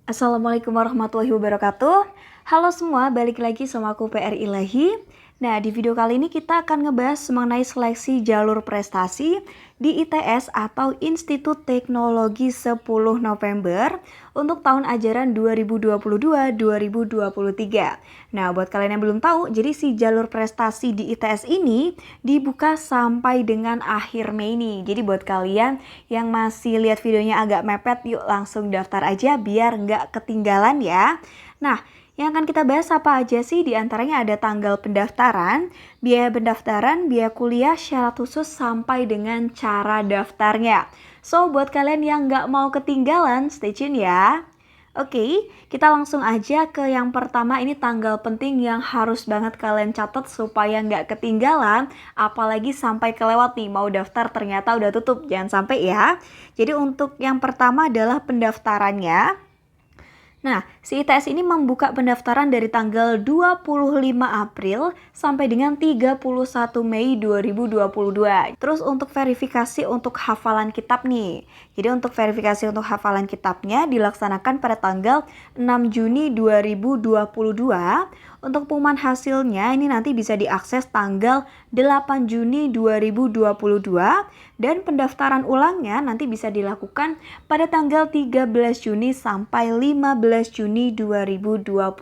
Assalamualaikum warahmatullahi wabarakatuh. Halo semua, balik lagi sama aku PR Ilahi. Nah, di video kali ini kita akan ngebahas mengenai seleksi jalur prestasi di ITS atau Institut Teknologi 10 November untuk tahun ajaran 2022-2023. Nah, buat kalian yang belum tahu, jadi si jalur prestasi di ITS ini dibuka sampai dengan akhir Mei nih. Jadi buat kalian yang masih lihat videonya agak mepet, yuk langsung daftar aja biar nggak ketinggalan ya. Nah, yang akan kita bahas apa aja sih? Di antaranya ada tanggal pendaftaran, biaya kuliah, syarat khusus, sampai dengan cara daftarnya. So, buat kalian yang nggak mau ketinggalan, stay tune ya. Oke, kita langsung aja ke yang pertama. Ini tanggal penting yang harus banget kalian catat supaya nggak ketinggalan, apalagi sampai kelewat nih, mau daftar ternyata udah tutup, jangan sampai ya. Jadi untuk yang pertama adalah pendaftarannya. Nah, si ITS ini membuka pendaftaran dari tanggal 25 April sampai dengan 31 Mei 2022. Terus untuk verifikasi untuk hafalan kitab nih. Jadi untuk verifikasi untuk hafalan kitabnya dilaksanakan pada tanggal 6 Juni 2022. Untuk pengumuman hasilnya ini nanti bisa diakses tanggal 8 Juni 2022 dan pendaftaran ulangnya nanti bisa dilakukan pada tanggal 13 Juni sampai 15 Juni 2022.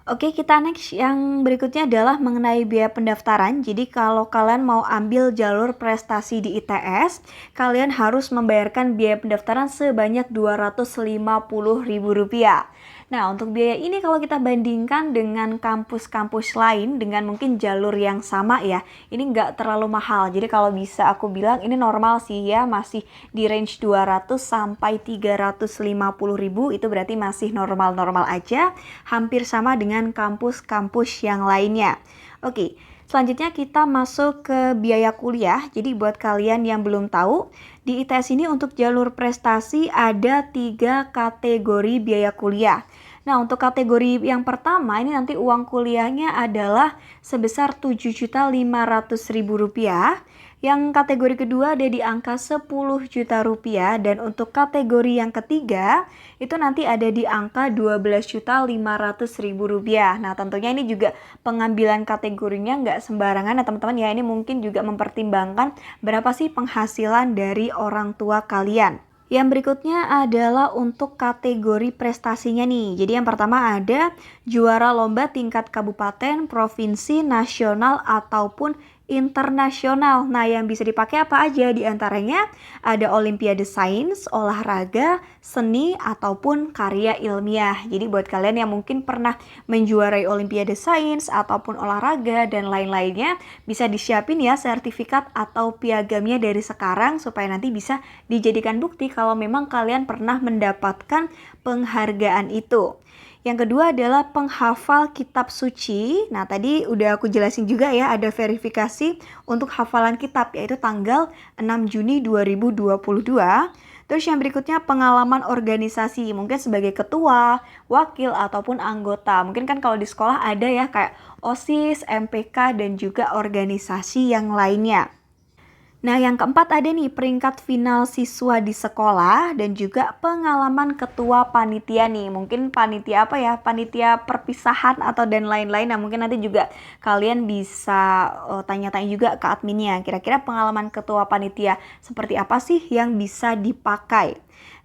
Oke, kita next yang berikutnya adalah mengenai biaya pendaftaran. Jadi kalau kalian mau ambil jalur prestasi di ITS, kalian harus membayarkan biaya pendaftaran sebanyak Rp250.000. Nah, untuk biaya ini kalau kita bandingkan dengan kampus-kampus lain dengan mungkin jalur yang sama ya, ini nggak terlalu mahal. Jadi kalau bisa aku bilang ini normal sih ya, masih di range 200 sampai 350.000, itu berarti masih normal-normal aja, hampir sama dengan kampus-kampus yang lainnya. Oke, selanjutnya kita masuk ke biaya kuliah. Jadi buat kalian yang belum tahu, di ITS ini untuk jalur prestasi ada 3 kategori biaya kuliah. Nah, untuk kategori yang pertama ini nanti uang kuliahnya adalah sebesar Rp7.500.000. Yang kategori kedua ada di angka Rp10 juta, dan untuk kategori yang ketiga itu nanti ada di angka Rp12.500.000. Nah, tentunya ini juga pengambilan kategorinya nggak sembarangan ya teman-teman ya. Ini mungkin juga mempertimbangkan berapa sih penghasilan dari orang tua kalian. Yang berikutnya adalah untuk kategori prestasinya nih. Jadi yang pertama ada juara lomba tingkat kabupaten, provinsi, nasional, ataupun internasional. Nah, yang bisa dipakai apa aja? Di antaranya ada olimpiade sains, olahraga, seni, ataupun karya ilmiah. Jadi buat kalian yang mungkin pernah menjuarai olimpiade sains ataupun olahraga dan lain-lainnya, bisa disiapin ya sertifikat atau piagamnya dari sekarang supaya nanti bisa dijadikan bukti kalau memang kalian pernah mendapatkan penghargaan itu. Yang kedua adalah penghafal kitab suci. Nah, tadi udah aku jelasin juga ya, ada verifikasi untuk hafalan kitab, yaitu tanggal 6 Juni 2022. Terus yang berikutnya pengalaman organisasi, mungkin sebagai ketua, wakil, ataupun anggota. Mungkin kan kalau di sekolah ada ya kayak OSIS, MPK, dan juga organisasi yang lainnya. Nah, yang keempat ada nih peringkat final siswa di sekolah dan juga pengalaman ketua panitia nih. Mungkin panitia apa ya? Panitia perpisahan atau dan lain-lain. Nah, mungkin nanti juga kalian bisa tanya-tanya juga ke adminnya. Kira-kira pengalaman ketua panitia seperti apa sih yang bisa dipakai?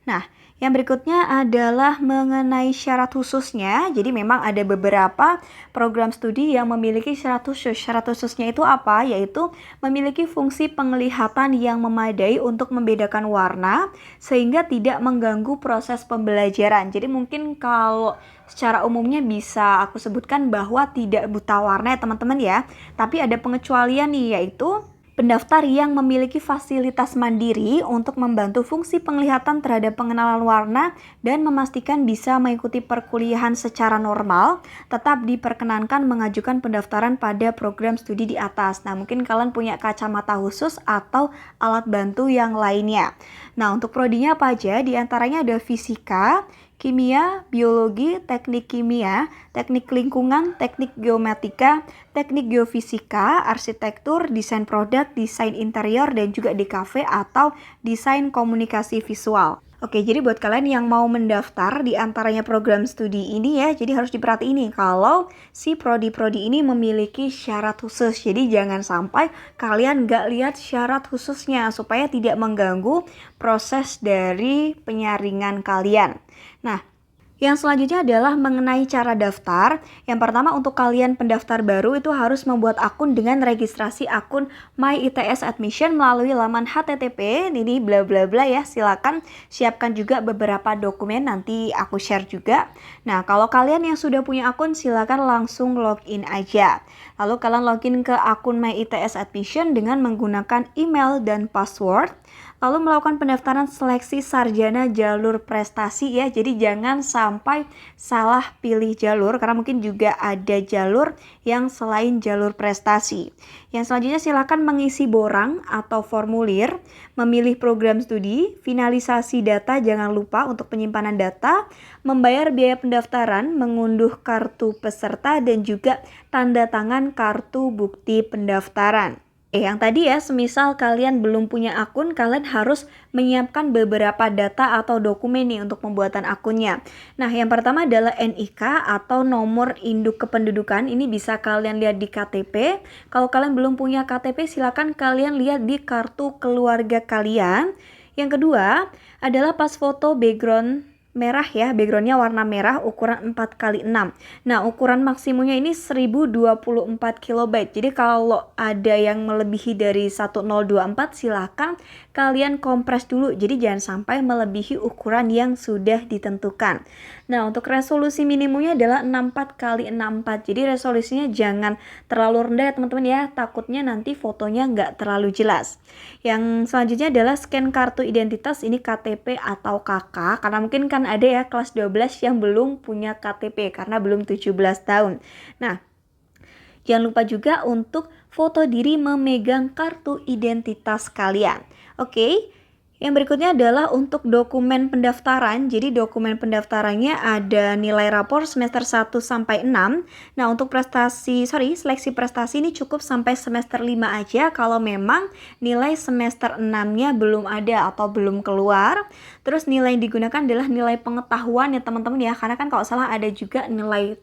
Nah, yang berikutnya adalah mengenai syarat khususnya. Jadi memang ada beberapa program studi yang memiliki syarat khusus. Syarat khususnya itu apa? Yaitu memiliki fungsi penglihatan yang memadai untuk membedakan warna sehingga tidak mengganggu proses pembelajaran. Jadi mungkin kalau secara umumnya bisa aku sebutkan bahwa tidak buta warna ya teman-teman ya. Tapi ada pengecualian nih, yaitu pendaftar yang memiliki fasilitas mandiri untuk membantu fungsi penglihatan terhadap pengenalan warna dan memastikan bisa mengikuti perkuliahan secara normal, tetap diperkenankan mengajukan pendaftaran pada program studi di atas. Nah, mungkin kalian punya kacamata khusus atau alat bantu yang lainnya. Nah, untuk prodinya apa aja? Di antaranya ada fisika, kimia, biologi, teknik kimia, teknik lingkungan, teknik geomatika, teknik geofisika, arsitektur, desain produk, desain interior, dan juga DKV atau desain komunikasi visual. Oke, jadi buat kalian yang mau mendaftar di antaranya program studi ini ya, jadi harus diperhatiin nih kalau si prodi-prodi ini memiliki syarat khusus. Jadi jangan sampai kalian nggak lihat syarat khususnya supaya tidak mengganggu proses dari penyaringan kalian. Nah, yang selanjutnya adalah mengenai cara daftar. Yang pertama, untuk kalian pendaftar baru itu harus membuat akun dengan registrasi akun My ITS Admission melalui laman HTTP ini bla bla bla ya. Silakan siapkan juga beberapa dokumen, nanti aku share juga. Nah, kalau kalian yang sudah punya akun silakan langsung login aja. Lalu kalian login ke akun My ITS Admission dengan menggunakan email dan password. Lalu melakukan pendaftaran seleksi sarjana jalur prestasi ya. Jadi jangan sampai salah pilih jalur karena mungkin juga ada jalur yang selain jalur prestasi. Yang selanjutnya silakan mengisi borang atau formulir, memilih program studi, finalisasi data jangan lupa untuk penyimpanan data, membayar biaya pendaftaran, mengunduh kartu peserta dan juga tanda tangan kartu bukti pendaftaran. Yang tadi ya, semisal kalian belum punya akun, kalian harus menyiapkan beberapa data atau dokumen nih untuk pembuatan akunnya. Nah, yang pertama adalah NIK atau nomor induk kependudukan. Ini bisa kalian lihat di KTP. Kalau kalian belum punya KTP, silakan kalian lihat di kartu keluarga kalian. Yang kedua adalah pas foto background merah ya, backgroundnya warna merah ukuran 4x6. Nah, ukuran maksimumnya ini 1024 KB. Jadi kalau ada yang melebihi dari 1024 silahkan kalian kompres dulu. Jadi jangan sampai melebihi ukuran yang sudah ditentukan. Nah, untuk resolusi minimumnya adalah 64x64. Jadi resolusinya jangan terlalu rendah ya teman-teman ya, takutnya nanti fotonya nggak terlalu jelas. Yang selanjutnya adalah scan kartu identitas, ini KTP atau KK, karena mungkin kan ada ya kelas 12 yang belum punya KTP karena belum 17 tahun. Nah, jangan lupa juga untuk foto diri memegang kartu identitas kalian. Oke. Yang berikutnya adalah untuk dokumen pendaftaran. Jadi dokumen pendaftarannya ada nilai rapor semester 1 sampai 6. Nah, untuk seleksi prestasi ini cukup sampai semester 5 aja kalau memang nilai semester 6-nya belum ada atau belum keluar. Terus nilai yang digunakan adalah nilai pengetahuan ya teman-teman ya. Karena kan kalau salah ada juga nilai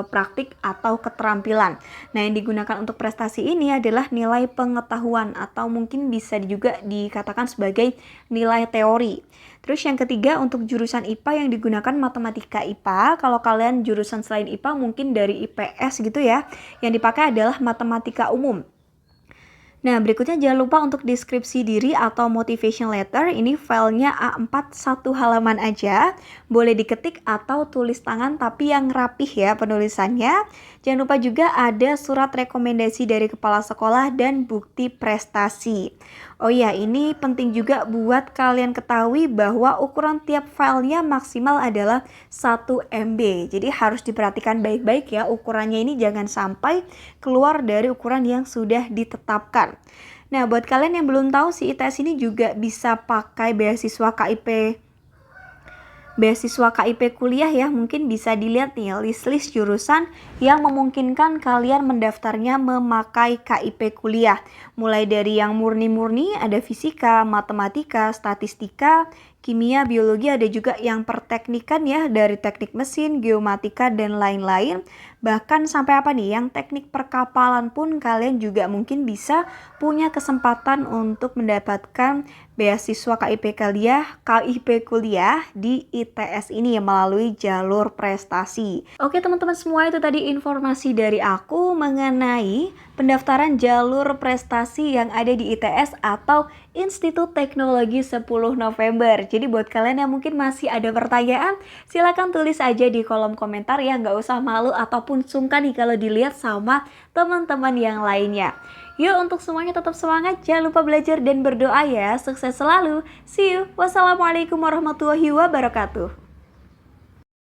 praktik atau keterampilan. Nah, yang digunakan untuk prestasi ini adalah nilai pengetahuan atau mungkin bisa juga dikatakan sebagai nilai teori. Terus yang ketiga untuk jurusan IPA yang digunakan matematika IPA. Kalau kalian jurusan selain IPA mungkin dari IPS gitu ya. Yang dipakai adalah matematika umum. Nah, berikutnya jangan lupa untuk deskripsi diri atau motivation letter. Ini filenya A4 1 halaman aja. Boleh diketik atau tulis tangan tapi yang rapih ya penulisannya. Jangan lupa juga ada surat rekomendasi dari kepala sekolah dan bukti prestasi. Oh ya, ini penting juga buat kalian ketahui bahwa ukuran tiap filenya maksimal adalah 1 MB. Jadi harus diperhatikan baik-baik ya, ukurannya ini jangan sampai keluar dari ukuran yang sudah ditetapkan. Nah, buat kalian yang belum tahu, si ITS ini juga bisa pakai beasiswa KIP kuliah ya. Mungkin bisa dilihat nih list-list jurusan yang memungkinkan kalian mendaftarnya memakai KIP kuliah. Mulai dari yang murni-murni ada fisika, matematika, statistika, kimia, biologi, ada juga yang perteknikan ya, dari teknik mesin, geomatika, dan lain-lain. Bahkan sampai apa nih, yang teknik perkapalan pun kalian juga mungkin bisa punya kesempatan untuk mendapatkan beasiswa KIP kuliah di ITS ini ya, melalui jalur prestasi. Oke teman-teman semua, itu tadi informasi dari aku mengenai pendaftaran jalur prestasi yang ada di ITS atau Institut Teknologi 10 November. Jadi buat kalian yang mungkin masih ada pertanyaan, silakan tulis aja di kolom komentar ya, nggak usah malu ataupun sungkan nih kalau dilihat sama teman-teman yang lainnya. Yuk, untuk semuanya tetap semangat, jangan lupa belajar dan berdoa ya. Sukses selalu. See you. Wassalamualaikum warahmatullahi wabarakatuh.